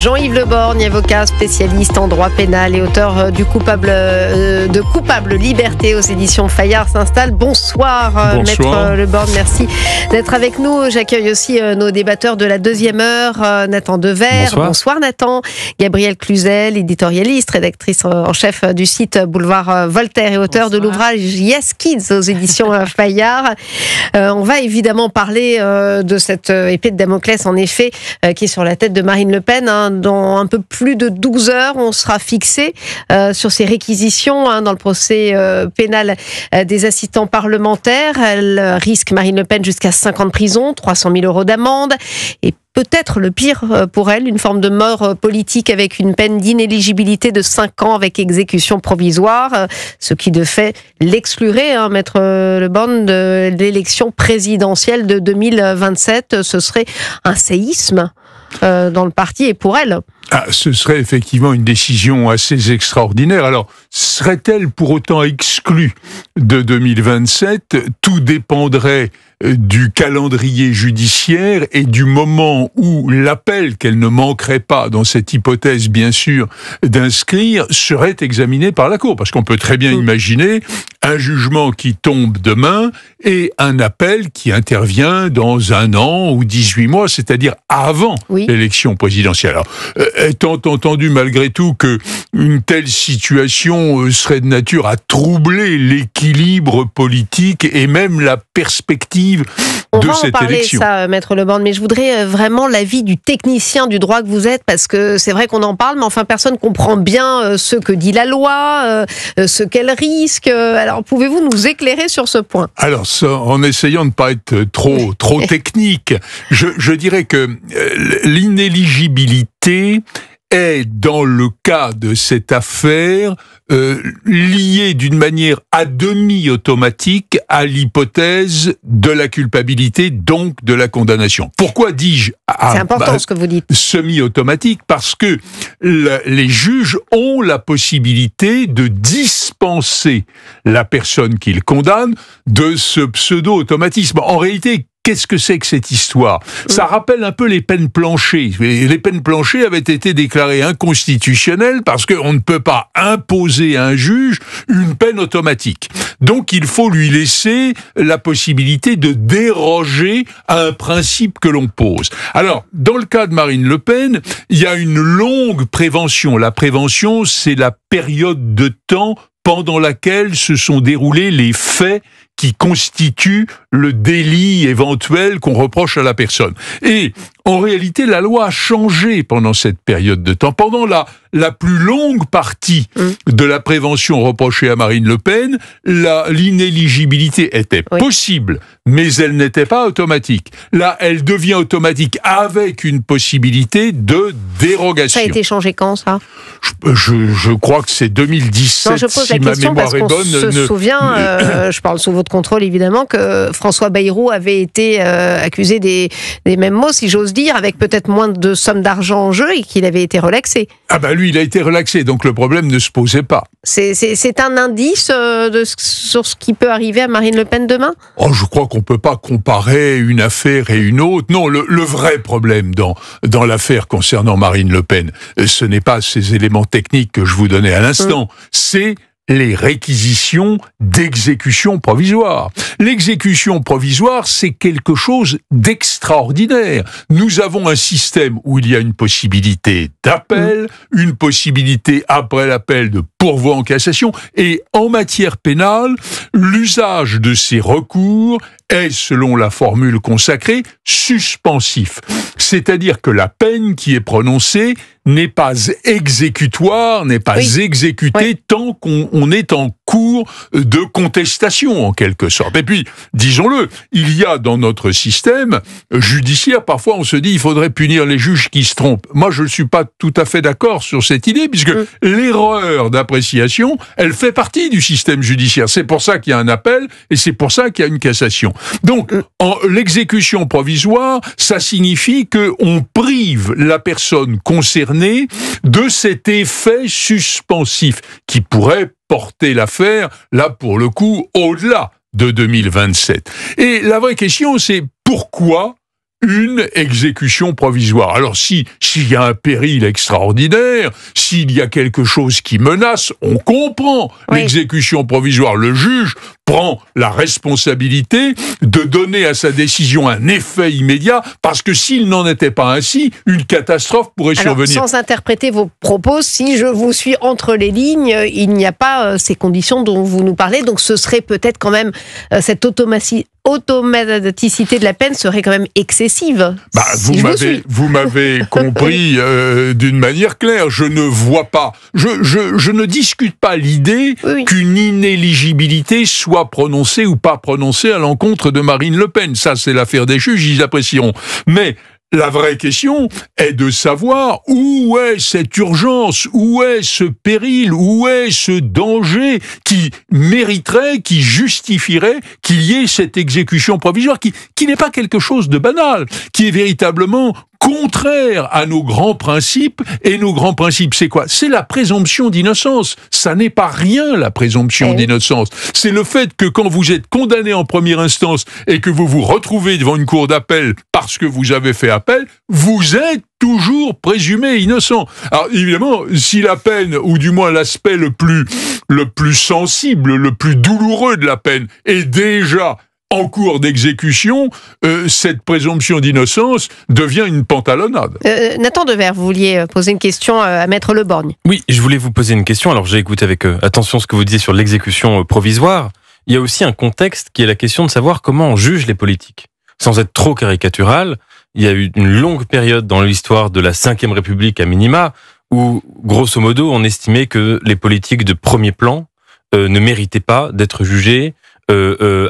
Jean-Yves Le Borgne, avocat spécialiste en droit pénal et auteur de Coupable Liberté aux éditions Fayard s'installe. Bonsoir, Maître Le Borgne, merci d'être avec nous. J'accueille aussi nos débatteurs de la deuxième heure, Nathan Dever. Bonsoir Nathan. Gabrielle Cluzel, éditorialiste, rédactrice en chef du site Boulevard Voltaire et auteur de l'ouvrage Yes Kids aux éditions Fayard. On va évidemment parler de cette épée de Damoclès, en effet, qui est sur la tête de Marine Le Pen. Dans un peu plus de 12 heures, on sera fixé sur ces réquisitions dans le procès pénal des assistants parlementaires. Elle risque, Marine Le Pen, jusqu'à 5 ans de prison, 300 000 € d'amende et peut-être le pire pour elle, une forme de mort politique avec une peine d'inéligibilité de 5 ans avec exécution provisoire, ce qui de fait l'exclurait, Maître Le Borgne, de l'élection présidentielle de 2027. Ce serait un séisme dans le parti et pour elle. Ce serait effectivement une décision assez extraordinaire. Alors, serait-elle pour autant exclue de 2027 ? Tout dépendrait du calendrier judiciaire et du moment où l'appel qu'elle ne manquerait pas, dans cette hypothèse bien sûr, d'inscrire, serait examiné par la Cour. Parce qu'on peut très bien imaginer un jugement qui tombe demain et un appel qui intervient dans 1 an ou 18 mois, c'est-à-dire avant l'élection présidentielle. Alors, étant entendu malgré tout que une telle situation serait de nature à troubler l'équilibre politique et même la perspective de cette élection. On va en parler, ça, Maître Le Borgne, mais je voudrais vraiment l'avis du technicien du droit que vous êtes, parce que c'est vrai qu'on en parle, mais enfin personne ne comprend bien ce que dit la loi, ce qu'elle risque. Alors pouvez-vous nous éclairer sur ce point ? Alors, en essayant de ne pas être trop technique, je dirais que l'inéligibilité est, dans le cas de cette affaire, liée d'une manière à demi automatique à l'hypothèse de la culpabilité, donc de la condamnation. Pourquoi dis-je c'est important ce que vous dites. Semi-automatique, parce que les juges ont la possibilité de dispenser la personne qu'ils condamnent de ce pseudo-automatisme. En réalité, qu'est-ce que c'est que cette histoire ? Ça rappelle un peu les peines planchers. Les peines planchers avaient été déclarées inconstitutionnelles parce qu'on ne peut pas imposer à un juge une peine automatique. Donc il faut lui laisser la possibilité de déroger à un principe que l'on pose. Alors, dans le cas de Marine Le Pen, il y a une longue prévention. La prévention, c'est la période de temps pendant laquelle se sont déroulés les faits qui constituent le délit éventuel qu'on reproche à la personne. Et en réalité, la loi a changé pendant cette période de temps. Pendant la plus longue partie de la prévention reprochée à Marine Le Pen, l'inéligibilité était possible, mais elle n'était pas automatique. Là, elle devient automatique avec une possibilité de dérogation. Ça a été changé quand, ça ? Je crois que c'est 2017, je pose si la question ma mémoire est bonne. Je me souviens, je parle sous votre contrôle évidemment, que François Bayrou avait été accusé des mêmes mots, si j'ose dire, avec peut-être moins de sommes d'argent en jeu et qu'il avait été relaxé. Lui, il a été relaxé, donc le problème ne se posait pas. C'est un indice sur ce qui peut arriver à Marine Le Pen demain ? Je crois qu'on ne peut pas comparer une affaire et une autre. Non, le vrai problème dans l'affaire concernant Marine Le Pen, ce n'est pas ces éléments techniques que je vous donnais à l'instant, c'est les réquisitions d'exécution provisoire. L'exécution provisoire, c'est quelque chose d'extraordinaire. Nous avons un système où il y a une possibilité d'appel, une possibilité après l'appel de pourvoi en cassation, et en matière pénale, l'usage de ces recours est, selon la formule consacrée, suspensif. C'est-à-dire que la peine qui est prononcée n'est pas exécutoire, n'est pas exécutée tant qu'on est en cours de contestation, en quelque sorte. Et puis, disons-le, il y a dans notre système judiciaire, parfois on se dit il faudrait punir les juges qui se trompent. Moi, je ne suis pas tout à fait d'accord sur cette idée, puisque l'erreur d'appréciation, elle fait partie du système judiciaire. C'est pour ça qu'il y a un appel et c'est pour ça qu'il y a une cassation. Donc, l'exécution provisoire, ça signifie qu'on prive la personne concernée de cet effet suspensif qui pourrait porter l'affaire, là pour le coup, au-delà de 2027. Et la vraie question, c'est pourquoi une exécution provisoire. Alors s'il y a un péril extraordinaire, s'il y a quelque chose qui menace, on comprend l'exécution provisoire. Le juge prend la responsabilité de donner à sa décision un effet immédiat, parce que s'il n'en était pas ainsi, une catastrophe pourrait survenir. Sans interpréter vos propos, si je vous suis entre les lignes, il n'y a pas ces conditions dont vous nous parlez, donc ce serait peut-être quand même cette automaticité de la peine serait quand même excessive. Vous m'avez compris d'une manière claire. Je ne vois pas, je ne discute pas l'idée qu'une inéligibilité soit prononcée ou pas prononcée à l'encontre de Marine Le Pen. Ça, c'est l'affaire des juges, ils apprécieront. Mais la vraie question est de savoir où est cette urgence, où est ce péril, où est ce danger qui mériterait, qui justifierait qu'il y ait cette exécution provisoire, qui n'est pas quelque chose de banal, qui est véritablement contraire à nos grands principes. Et nos grands principes, c'est quoi? C'est la présomption d'innocence. Ça n'est pas rien, la présomption d'innocence. C'est le fait que quand vous êtes condamné en première instance et que vous vous retrouvez devant une cour d'appel parce que vous avez fait appel, vous êtes toujours présumé innocent. Alors évidemment, si la peine, ou du moins l'aspect le plus sensible, le plus douloureux de la peine est déjà en cours d'exécution, cette présomption d'innocence devient une pantalonnade. Nathan Devers, vous vouliez poser une question à Maître Le Borgne. Oui, je voulais vous poser une question. Alors j'ai écouté avec attention ce que vous disiez sur l'exécution provisoire. Il y a aussi un contexte qui est la question de savoir comment on juge les politiques. Sans être trop caricatural, il y a eu une longue période dans l'histoire de la Ve République à minima où, grosso modo, on estimait que les politiques de premier plan ne méritaient pas d'être jugés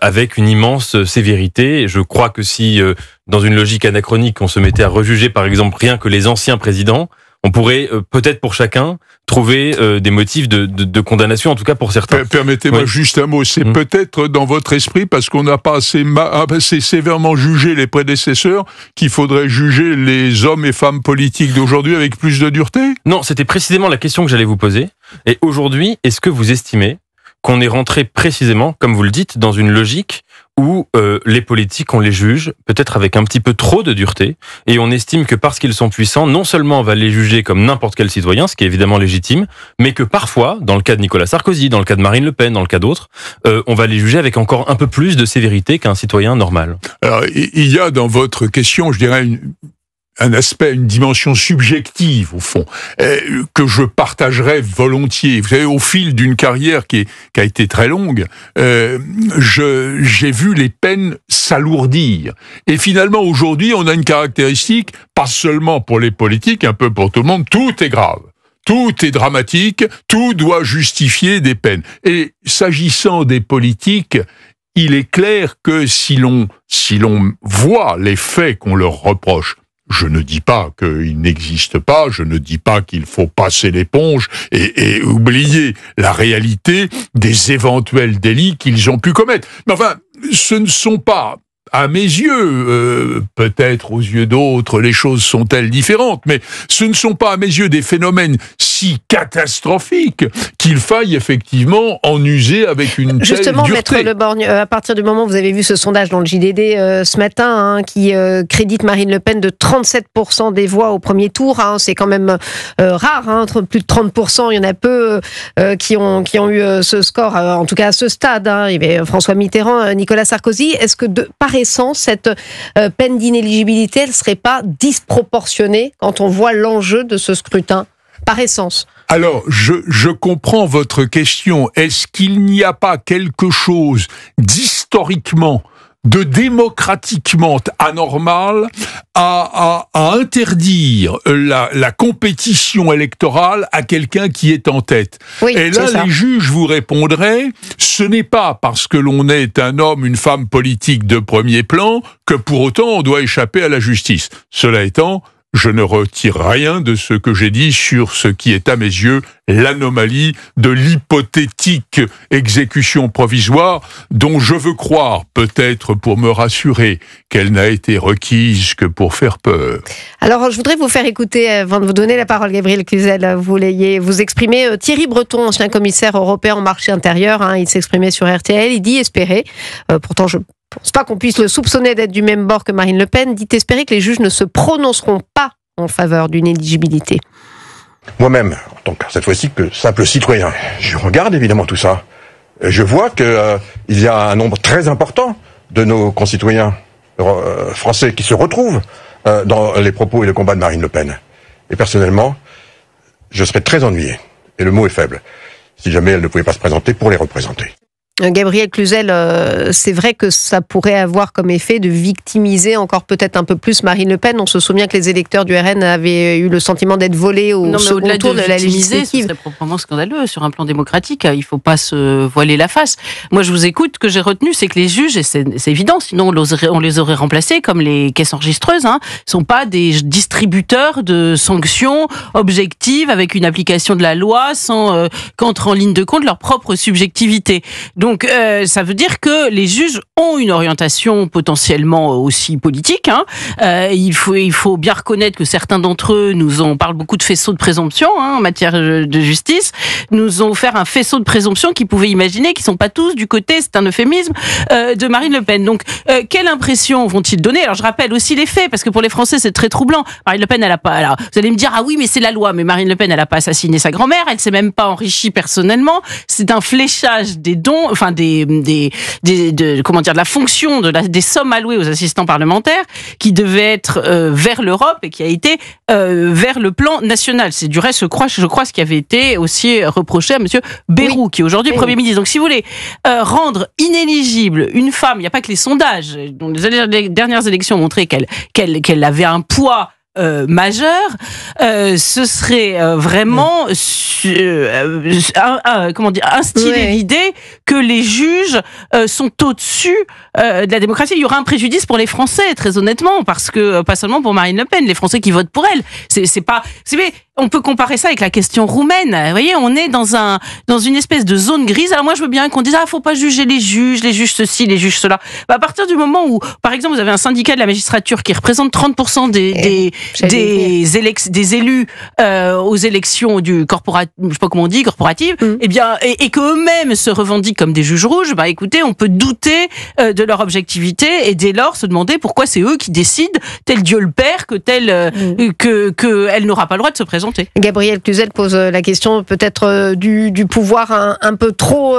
avec une immense sévérité. Je crois que si, dans une logique anachronique, on se mettait à rejuger, par exemple, rien que les anciens présidents, on pourrait peut-être pour chacun trouver des motifs de condamnation, en tout cas pour certains. Permettez-moi juste un mot, c'est peut-être dans votre esprit, parce qu'on n'a pas assez sévèrement jugé les prédécesseurs, qu'il faudrait juger les hommes et femmes politiques d'aujourd'hui avec plus de dureté? Non, c'était précisément la question que j'allais vous poser. Et aujourd'hui, est-ce que vous estimez qu'on est rentré précisément, comme vous le dites, dans une logique où les politiques, on les juge, peut-être avec un petit peu trop de dureté, et on estime que parce qu'ils sont puissants, non seulement on va les juger comme n'importe quel citoyen, ce qui est évidemment légitime, mais que parfois, dans le cas de Nicolas Sarkozy, dans le cas de Marine Le Pen, dans le cas d'autres, on va les juger avec encore un peu plus de sévérité qu'un citoyen normal. Alors, il y a dans votre question, je dirais, un aspect, une dimension subjective, au fond, que je partagerais volontiers. Vous savez, au fil d'une carrière qui a été très longue, j'ai vu les peines s'alourdir. Et finalement, aujourd'hui, on a une caractéristique, pas seulement pour les politiques, un peu pour tout le monde, tout est grave. Tout est dramatique, tout doit justifier des peines. Et s'agissant des politiques, il est clair que si l'on voit les faits qu'on leur reproche, je ne dis pas qu'il n'existe pas, je ne dis pas qu'il faut passer l'éponge et oublier la réalité des éventuels délits qu'ils ont pu commettre. Mais enfin, ce ne sont pas, à mes yeux, peut-être aux yeux d'autres, les choses sont-elles différentes, mais ce ne sont pas à mes yeux des phénomènes si catastrophiques qu'il faille effectivement en user avec une telle dureté. Justement, Maître Le Borgne, à partir du moment où vous avez vu ce sondage dans le JDD ce matin, qui crédite Marine Le Pen de 37% des voix au premier tour, c'est quand même rare, plus de 30%, il y en a peu qui ont eu ce score, en tout cas à ce stade. Il y avait François Mitterrand, Nicolas Sarkozy. Est-ce que par essence, cette peine d'inéligibilité, elle ne serait pas disproportionnée quand on voit l'enjeu de ce scrutin, par essence? Alors, je comprends votre question. Est-ce qu'il n'y a pas quelque chose d'historiquement, de démocratiquement anormal à interdire la compétition électorale à quelqu'un qui est en tête? Oui, et là, les juges vous répondraient, ce n'est pas parce que l'on est un homme, une femme politique de premier plan que pour autant on doit échapper à la justice. Cela étant, je ne retire rien de ce que j'ai dit sur ce qui est à mes yeux l'anomalie de l'hypothétique exécution provisoire dont je veux croire, peut-être pour me rassurer, qu'elle n'a été requise que pour faire peur. Alors, je voudrais vous faire écouter, avant de vous donner la parole, Gabriel Cluzel, vous exprimer. Thierry Breton, ancien commissaire européen en marché intérieur, il s'exprimait sur RTL, il dit espérer, pourtant je pense pas qu'on puisse le soupçonner d'être du même bord que Marine Le Pen, dit espérer que les juges ne se prononceront pas en faveur d'une éligibilité. Moi-même, donc cette fois-ci que simple citoyen, je regarde évidemment tout ça. Je vois que il y a un nombre très important de nos concitoyens français qui se retrouvent dans les propos et le combat de Marine Le Pen. Et personnellement, je serais très ennuyé, et le mot est faible, si jamais elle ne pouvait pas se présenter pour les représenter. Gabriel Cluzel, c'est vrai que ça pourrait avoir comme effet de victimiser encore peut-être un peu plus Marine Le Pen. On se souvient que les électeurs du RN avaient eu le sentiment d'être volés au second tour de la législative. Ce serait proprement scandaleux sur un plan démocratique. Il ne faut pas se voiler la face. Moi, je vous écoute. Ce que j'ai retenu, c'est que les juges, et c'est évident, sinon on les aurait remplacés comme les caisses enregistreuses, ne sont pas des distributeurs de sanctions objectives avec une application de la loi sans qu'entre en ligne de compte leur propre subjectivité. Donc, ça veut dire que les juges ont une orientation potentiellement aussi politique. Il faut bien reconnaître que certains d'entre eux on parle beaucoup de faisceau de présomption en matière de justice, nous ont offert un faisceau de présomption qu'ils pouvaient imaginer, qui sont pas tous du côté, c'est un euphémisme, de Marine Le Pen. Donc, quelle impression vont-ils donner? Alors, je rappelle aussi les faits, parce que pour les Français, c'est très troublant. Marine Le Pen, elle a pas. Alors, vous allez me dire, ah oui, mais c'est la loi. Mais Marine Le Pen, elle a pas assassiné sa grand-mère, elle s'est même pas enrichie personnellement. C'est un fléchage des dons. Enfin de la fonction des sommes allouées aux assistants parlementaires qui devait être vers l'Europe et qui a été vers le plan national. C'est du reste, je crois ce qui avait été aussi reproché à monsieur Bayrou, qui est aujourd'hui Premier ministre. Donc si vous voulez rendre inéligible une femme, il n'y a pas que les sondages, dont les dernières élections ont montré qu'elle avait un poids majeur, ce serait vraiment instiller l'idée que les juges sont au-dessus de la démocratie. Il y aura un préjudice pour les Français, très honnêtement, parce que pas seulement pour Marine Le Pen, les Français qui votent pour elle. On peut comparer ça avec la question roumaine. Vous voyez, on est dans une espèce de zone grise. Alors moi, je veux bien qu'on dise faut pas juger les juges ceci, les juges cela. À partir du moment où, par exemple, vous avez un syndicat de la magistrature qui représente 30% des élus aux élections du corporatives, et que eux-mêmes se revendiquent comme des juges rouges, écoutez, on peut douter de leur objectivité et dès lors se demander pourquoi c'est eux qui décident, tel Dieu le Père, que elle n'aura pas le droit de se présenter. Gabriel Cluzel pose la question peut-être du pouvoir un peu trop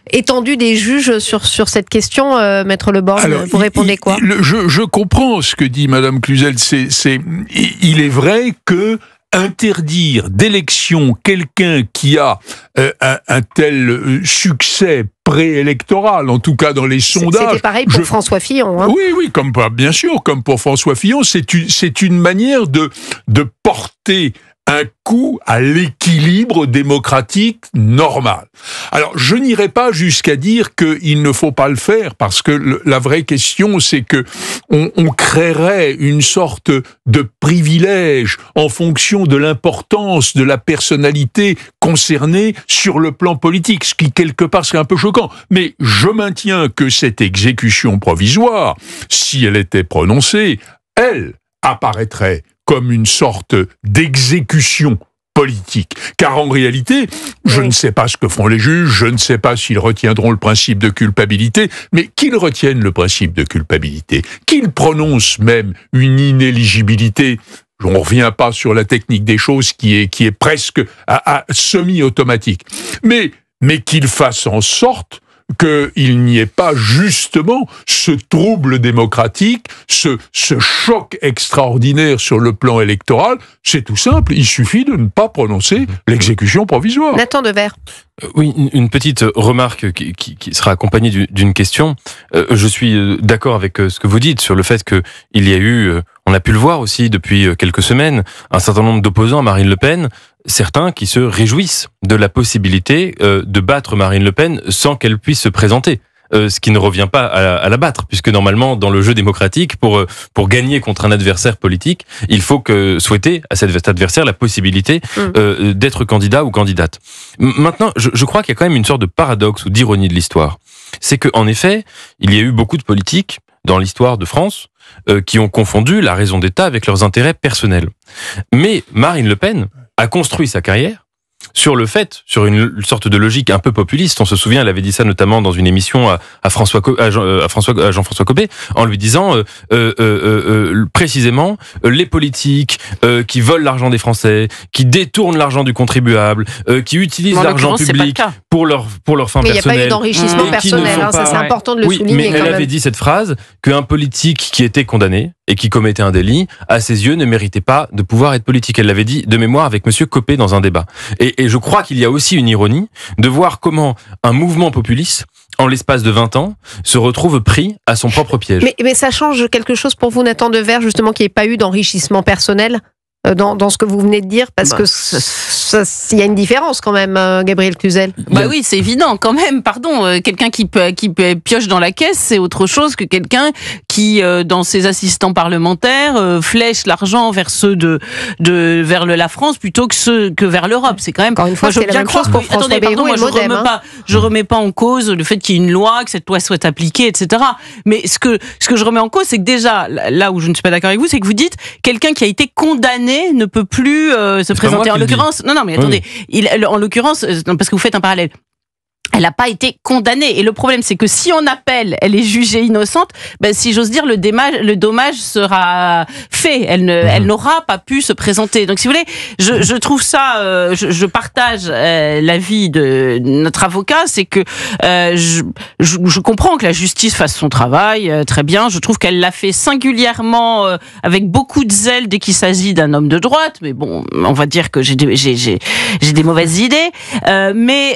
étendu des juges sur cette question. Maître Le Borgne, vous répondez quoi? Je comprends ce que dit Madame Cluzel. Il est vrai que interdire d'élection quelqu'un qui a un tel succès préélectoral, en tout cas dans les sondages. C'était pareil pour François Fillon. Oui, bien sûr, comme pour François Fillon, c'est une manière de porter un coup à l'équilibre démocratique normal. Alors, je n'irai pas jusqu'à dire qu'il ne faut pas le faire, parce que la vraie question, c'est que on créerait une sorte de privilège en fonction de l'importance de la personnalité concernée sur le plan politique, ce qui, quelque part, serait un peu choquant. Mais je maintiens que cette exécution provisoire, si elle était prononcée, elle apparaîtrait comme une sorte d'exécution politique. Car en réalité, je ne sais pas ce que font les juges, je ne sais pas s'ils retiendront le principe de culpabilité, mais qu'ils retiennent le principe de culpabilité, qu'ils prononcent même une inéligibilité. On ne revient pas sur la technique des choses qui est presque à semi-automatique. Mais qu'ils fassent en sorte qu'il n'y ait pas justement ce trouble démocratique, ce choc extraordinaire sur le plan électoral. C'est tout simple, il suffit de ne pas prononcer l'exécution provisoire. Nathan Devers. Oui, une petite remarque qui sera accompagnée d'une question. Je suis d'accord avec ce que vous dites sur le fait que il y a eu, on a pu le voir aussi depuis quelques semaines, un certain nombre d'opposants à Marine Le Pen, certains qui se réjouissent de la possibilité de battre Marine Le Pen sans qu'elle puisse se présenter. Ce qui ne revient pas à la battre, puisque normalement, dans le jeu démocratique, pour gagner contre un adversaire politique, il faut souhaiter à cet adversaire la possibilité d'être candidat ou candidate. Maintenant, je crois qu'il y a quand même une sorte de paradoxe ou d'ironie de l'histoire. C'est qu'en effet, il y a eu beaucoup de politiques dans l'histoire de France qui ont confondu la raison d'État avec leurs intérêts personnels. Mais Marine Le Pen a construit sa carrière sur une sorte de logique un peu populiste. On se souvient, elle avait dit ça notamment dans une émission à Jean-François Copé, en lui disant précisément les politiques qui volent l'argent des Français, qui détournent l'argent du contribuable, qui utilisent l'argent public pour leur fin personnelle. Il n'y a pas eu d'enrichissement personnel, ça c'est important de le souligner. Mais elle avait dit cette phrase qu'un politique qui était condamné et qui commettait un délit, à ses yeux, ne méritait pas de pouvoir être politique. Elle l'avait dit de mémoire avec Monsieur Copé dans un débat. Et je crois qu'il y a aussi une ironie de voir comment un mouvement populiste, en l'espace de 20 ans, se retrouve pris à son propre piège. Mais ça change quelque chose pour vous, Nathan Devers, justement, qu'il n'y ait pas eu d'enrichissement personnel dans ce que vous venez de dire, parce que il y a une différence quand même, Gabriel Cluzel. Oui, c'est évident quand même. Pardon, quelqu'un qui pioche dans la caisse, c'est autre chose que quelqu'un qui, dans ses assistants parlementaires, flèche l'argent vers vers la France plutôt que vers l'Europe. C'est quand même. Encore une fois, c'est la même chose pour François Bayrou et Modem. Je remets pas en cause le fait qu'il y ait une loi, que cette loi soit appliquée, etc. Mais ce que je remets en cause, c'est que déjà, là où je ne suis pas d'accord avec vous, c'est que vous dites quelqu'un qui a été condamné ne peut plus se présenter. En l'occurrence, non, mais attendez, en l'occurrence, parce que vous faites un parallèle. Elle n'a pas été condamnée. Et le problème, c'est que si on appelle, elle est jugée innocente, si j'ose dire, le dommage sera fait. Elle n'aura pas pu se présenter. Donc, si vous voulez, je trouve ça, je partage l'avis de notre avocat, c'est que je comprends que la justice fasse son travail, très bien. Je trouve qu'elle l'a fait singulièrement, avec beaucoup de zèle dès qu'il s'agit d'un homme de droite. Mais bon, on va dire que j'ai des mauvaises idées. Mais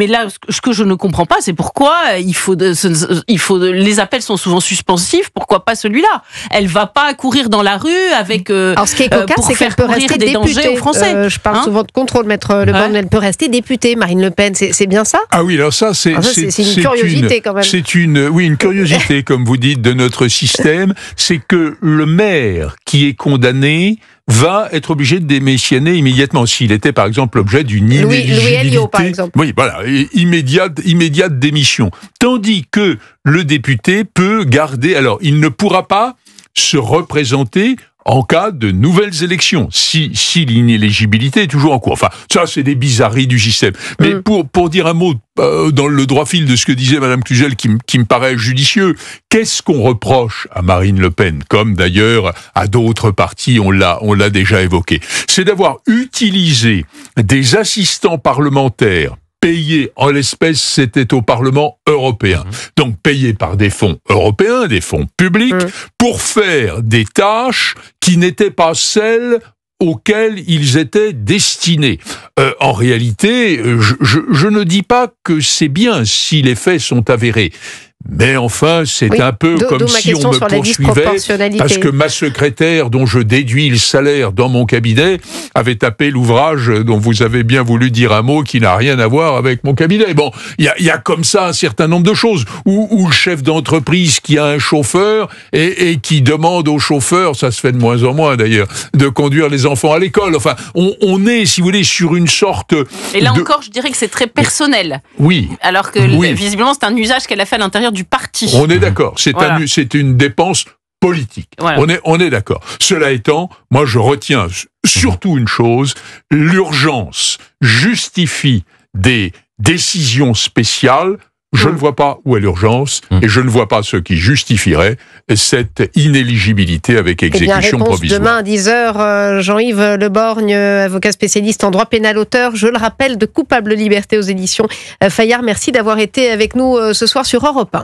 là, ce que je ne comprends pas, c'est pourquoi les appels sont souvent suspensifs. Pourquoi pas celui-là? Elle va pas courir dans la rue avec Alors, ce qui est cocasse, pour c'est faire qu'elle peut courir rester des dangers députée. aux Français. Je parle souvent de contrôle, maître Le Borgne. Elle peut rester députée, Marine Le Pen. C'est bien ça? Ah oui, alors ça, c'est une curiosité quand même. C'est une curiosité, comme vous dites, de notre système. C'est que le maire qui est condamné va être obligé de démissionner immédiatement s'il était par exemple l'objet d'une inéligibilité. Louis Alliot, par exemple. Oui, voilà, immédiate démission. Tandis que le député peut garder, alors il ne pourra pas se représenter en cas de nouvelles élections, si l'inéligibilité est toujours en cours. Enfin, ça, c'est des bizarreries du système. Mais pour dire un mot dans le droit fil de ce que disait Madame Cluzel, qui me paraît judicieux, qu'est-ce qu'on reproche à Marine Le Pen, comme d'ailleurs à d'autres partis, on l'a déjà évoqué, c'est d'avoir utilisé des assistants parlementaires payés, en l'espèce, c'était au Parlement européen. Donc payés par des fonds européens, des fonds publics, pour faire des tâches qui n'étaient pas celles auxquelles ils étaient destinés. En réalité, je ne dis pas que c'est bien si les faits sont avérés. Mais enfin, c'est un peu comme si on me poursuivait parce que ma secrétaire, dont je déduis le salaire dans mon cabinet, avait tapé l'ouvrage dont vous avez bien voulu dire un mot qui n'a rien à voir avec mon cabinet. Bon, il y a comme ça un certain nombre de choses. Ou le chef d'entreprise qui a un chauffeur et qui demande au chauffeur, ça se fait de moins en moins d'ailleurs, de conduire les enfants à l'école. Enfin, on est, si vous voulez, sur une sorte... Et là encore, je dirais que c'est très personnel. Oui. Alors que visiblement, c'est un usage qu'elle a fait à l'intérieur du parti. On est d'accord. C'est une dépense politique. Voilà. On est d'accord. Cela étant, moi je retiens surtout une chose, l'urgence justifie des décisions spéciales. Je ne vois pas où est l'urgence et je ne vois pas ce qui justifierait cette inéligibilité avec exécution provisoire. Demain à 10h, Jean-Yves Le Borgne, avocat spécialiste en droit pénal, auteur, je le rappelle, de Coupable liberté aux éditions Fayard. Merci d'avoir été avec nous ce soir sur Europe 1.